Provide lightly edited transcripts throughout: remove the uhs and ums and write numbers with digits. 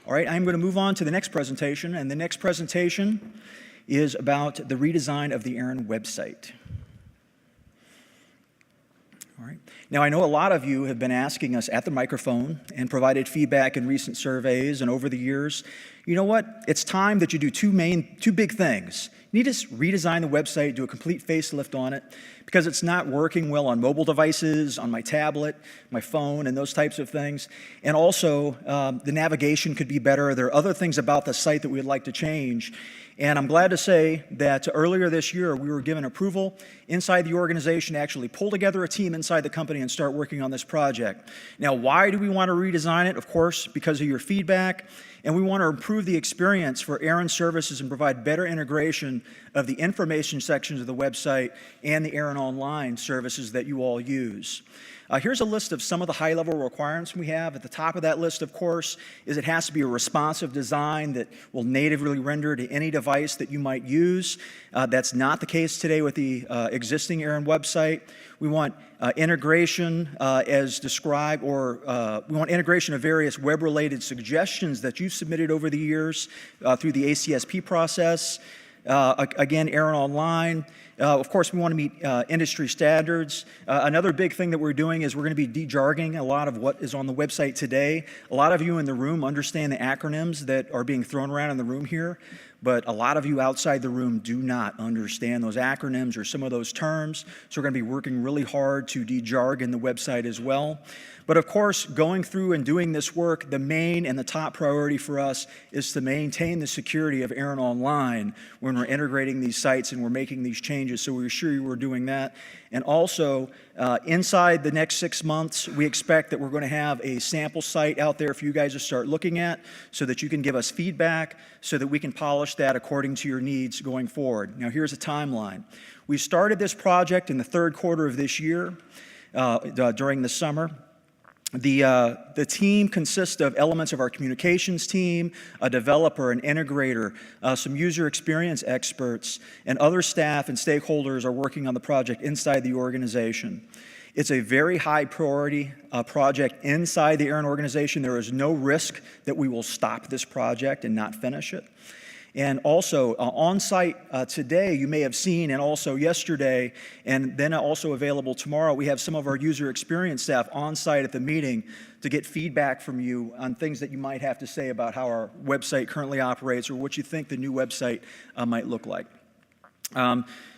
All right, I'm going to move on to the next presentation, and the next presentation is about the redesign of the ARIN website. All right. Now, I know a lot of you have been asking us at the microphone and provided feedback in recent surveys and over the years. You know what? It's time that you do two big things. You need to redesign the website, do a complete facelift on it, because it's not working well on mobile devices, on my tablet, my phone, and those types of things. And also, the navigation could be better. There are other things about the site that we'd like to change. And I'm glad to say that earlier this year, we were given approval inside the organization to actually pull together a team inside the company and start working on this project. Now, why do we want to redesign it? Of course, because of your feedback. And we want to improve the experience for ARIN services and provide better integration of the information sections of the website and the ARIN Online services that you all use. Here's a list of some of the high-level requirements we have. At the top of that list, of course, is it has to be a responsive design that will natively render to any device that you might use. That's not the case today with the existing ARIN website. We want integration as described, or we want integration of various web-related suggestions that you've submitted over the years through the ACSP process. Again, ARIN Online. Of course, we want to meet industry standards. Another big thing that we're doing is we're going to be de-jargoning a lot of what is on the website today. A lot of you in the room understand the acronyms that are being thrown around in the room here, but a lot of you outside the room do not understand those acronyms or some of those terms. So we're going to be working really hard to de-jargon the website as well. But of course, going through and doing this work, the main and the top priority for us is to maintain the security of ARIN Online when we're integrating these sites and we're making these changes. So we assure you we're doing that. And also, inside the next 6 months, we expect that we're going to have a sample site out there for you guys to start looking at so that you can give us feedback so that we can polish that according to your needs going forward. Now, here's a timeline. We started this project in the third quarter of this year during the summer. The team consists of elements of our communications team, a developer, an integrator, some user experience experts, and other staff and stakeholders are working on the project inside the organization. It's a very high priority project inside the ARIN organization. There is no risk that we will stop this project and not finish it. And also on site today, you may have seen, and also yesterday, and then also available tomorrow, we have some of our user experience staff on site at the meeting to get feedback from you on things that you might have to say about how our website currently operates or what you think the new website might look like.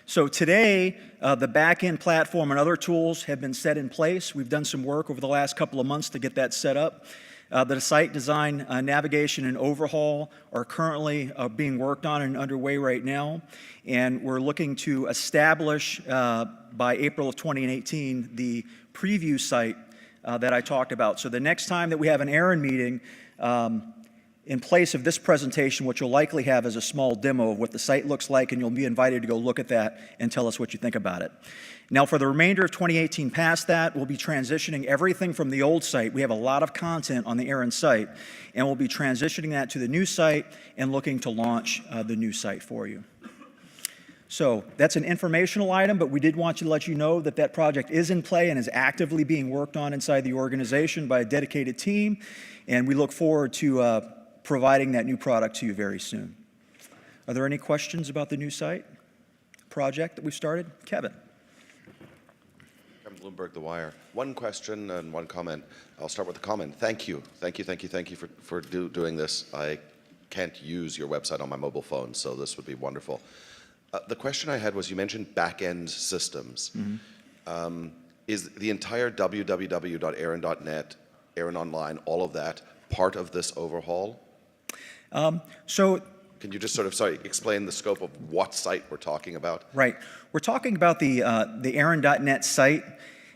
So today, the back-end platform and other tools have been set in place. We've done some work over the last couple of months to get that set up. The site design, navigation, and overhaul are currently being worked on and underway right now. And we're looking to establish by April of 2018 the preview site that I talked about. So the next time that we have an ARIN meeting, in place of this presentation, what you'll likely have is a small demo of what the site looks like, and you'll be invited to go look at that and tell us what you think about it. Now, for the remainder of 2018 past that, we'll be transitioning everything from the old site. We have a lot of content on the ARIN site, and we'll be transitioning that to the new site and looking to launch the new site for you. So that's an informational item, but we did want to let you know that that project is in play and is actively being worked on inside the organization by a dedicated team, and we look forward to providing that new product to you very soon. Are there any questions about the new site project that we've started? Kevin. I'm Bloomberg The Wire. One question and one comment. I'll start with the comment. Thank you. Thank you for doing this. I can't use your website on my mobile phone, so this would be wonderful. The question I had was, you mentioned back-end systems. Mm-hmm. Is the entire www.arin.net, ARIN Online, all of that, part of this overhaul? Can you just sort of, explain the scope of what site we're talking about? Right. We're talking about the ARIN.net site,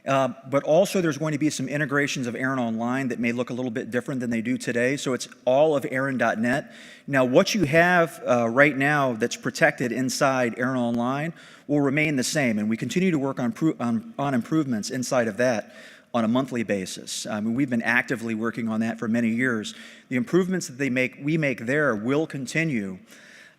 but also there's going to be some integrations of ARIN Online that may look a little bit different than they do today. So it's all of ARIN.net. Now, what you have right now that's protected inside ARIN Online will remain the same, and we continue to work on improvements inside of that on a monthly basis. I mean, we've been actively working on that for many years. The improvements that we make there will continue.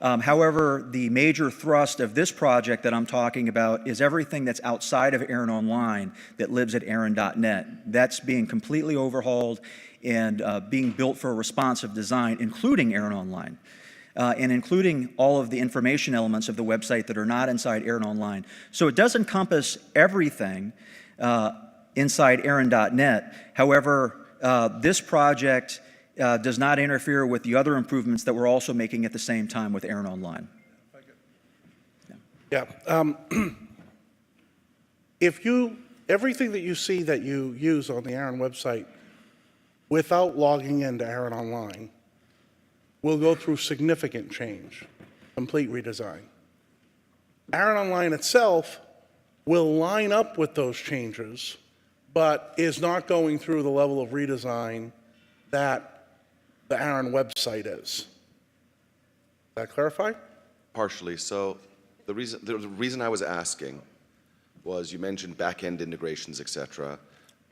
However, the major thrust of this project that I'm talking about is everything that's outside of ARIN Online that lives at ARIN.net. That's being completely overhauled, and being built for a responsive design, including ARIN Online. And including all of the information elements of the website that are not inside ARIN Online. So it does encompass everything inside ARIN.net. However, this project does not interfere with the other improvements that we're also making at the same time with ARIN Online. Yeah. Everything that you see that you use on the ARIN website without logging into ARIN Online will go through significant change, complete redesign. ARIN Online itself will line up with those changes, but is not going through the level of redesign that the ARIN website is. Does that clarify? Partially. So the reason I was asking was you mentioned back-end integrations, et cetera,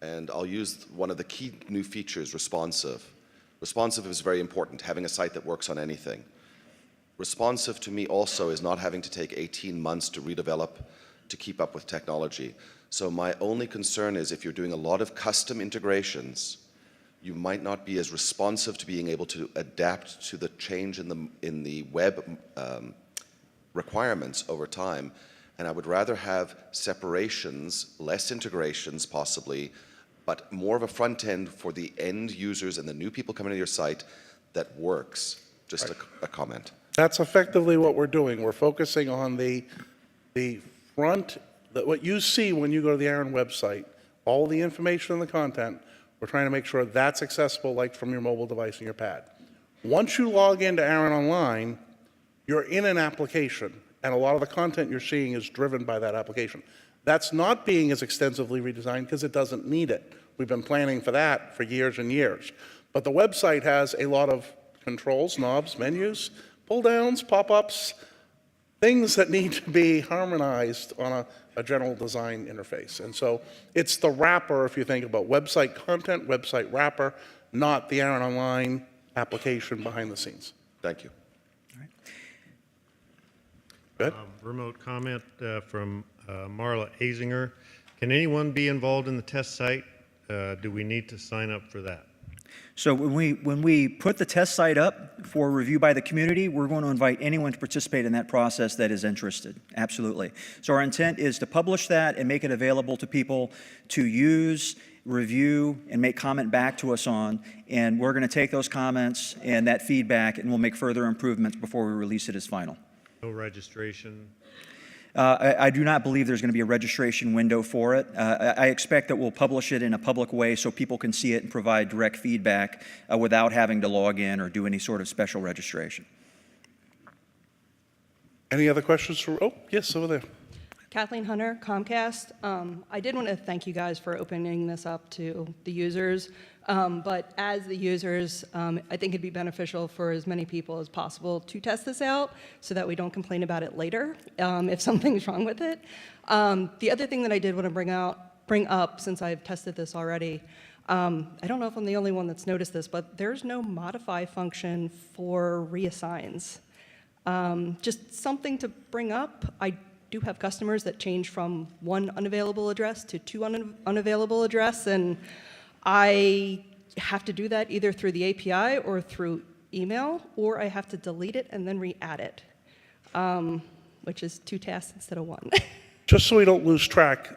and I'll use one of the key new features, responsive. Responsive is very important, having a site that works on anything. Responsive to me also is not having to take 18 months to redevelop to keep up with technology. So my only concern is if you're doing a lot of custom integrations, you might not be as responsive to being able to adapt to the change in the web requirements over time. And I would rather have separations, less integrations possibly, but more of a front end for the end users and the new people coming to your site that works. Just a comment. That's effectively what we're doing. We're focusing on the front, what you see when you go to the ARIN website, all the information and the content, we're trying to make sure that's accessible like from your mobile device and your pad. Once you log into ARIN Online, you're in an application, and a lot of the content you're seeing is driven by that application. That's not being as extensively redesigned because it doesn't need it. We've been planning for that for years and years. But the website has a lot of controls, knobs, menus, pull-downs, pop-ups, things that need to be harmonized on a general design interface. And so it's the wrapper, if you think about website content, website wrapper, not the ARIN Online application behind the scenes. Thank you. Good. Remote comment from Marla Azinger. Can anyone be involved in the test site? Do we need to sign up for that? So when we put the test site up for review by the community, we're going to invite anyone to participate in that process that is interested. Absolutely. So our intent is to publish that and make it available to people to use, review, and make comment back to us on. And we're going to take those comments and that feedback, and we'll make further improvements before we release it as final. No registration? I do not believe there's going to be a registration window for it. I expect that we'll publish it in a public way so people can see it and provide direct feedback without having to log in or do any sort of special registration. Any other questions? Oh, yes, over there. Kathleen Hunter, Comcast. I did want to thank you guys for opening this up to the users, but as the users, I think it'd be beneficial for as many people as possible to test this out so that we don't complain about it later if something's wrong with it. The other thing that I did want to bring up, since I've tested this already, I don't know if I'm the only one that's noticed this, but there's no modify function for reassigns. Just something to bring up. I do have customers that change from one unavailable address to two unavailable address, and I have to do that either through the API or through email, or I have to delete it and then re-add it, which is 2 tasks instead of 1. Just so we don't lose track,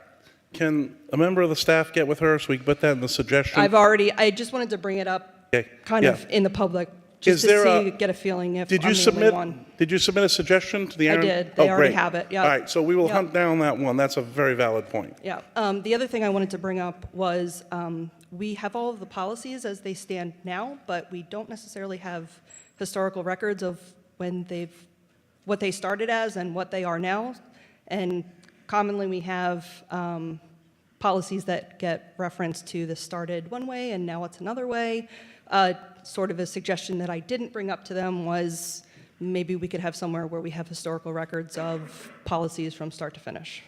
can a member of the staff get with her so we can put that in the suggestion? I just wanted to bring it up kind of in the public, just to get a feeling if I'm the only one. Did you submit a suggestion to the ARIN? I did. They already have it, yeah. All right, so we will hunt down that one. That's a very valid point. Yeah. The other thing I wanted to bring up was we have all of the policies as they stand now, but we don't necessarily have historical records of what they started as and what they are now. And commonly we have policies that get referenced to this started one way and now it's another way. Sort of a suggestion that I didn't bring up to them was maybe we could have somewhere where we have historical records of policies from start to finish.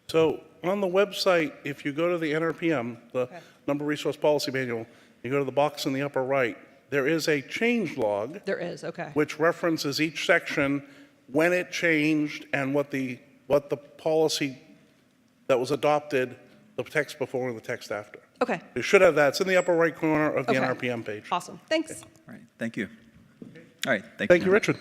So on the website, if you go to the NRPM, the Number Resource Policy Manual, you go to the box in the upper right, there is a change log. There is, okay. Which references each section, when it changed, and what the policy that was adopted the text before and the text after. Okay, You should have that. It's in the upper right corner of the Okay. NRPM page. awesome. Thanks. All right, thank you. All right, Thank you, Richard.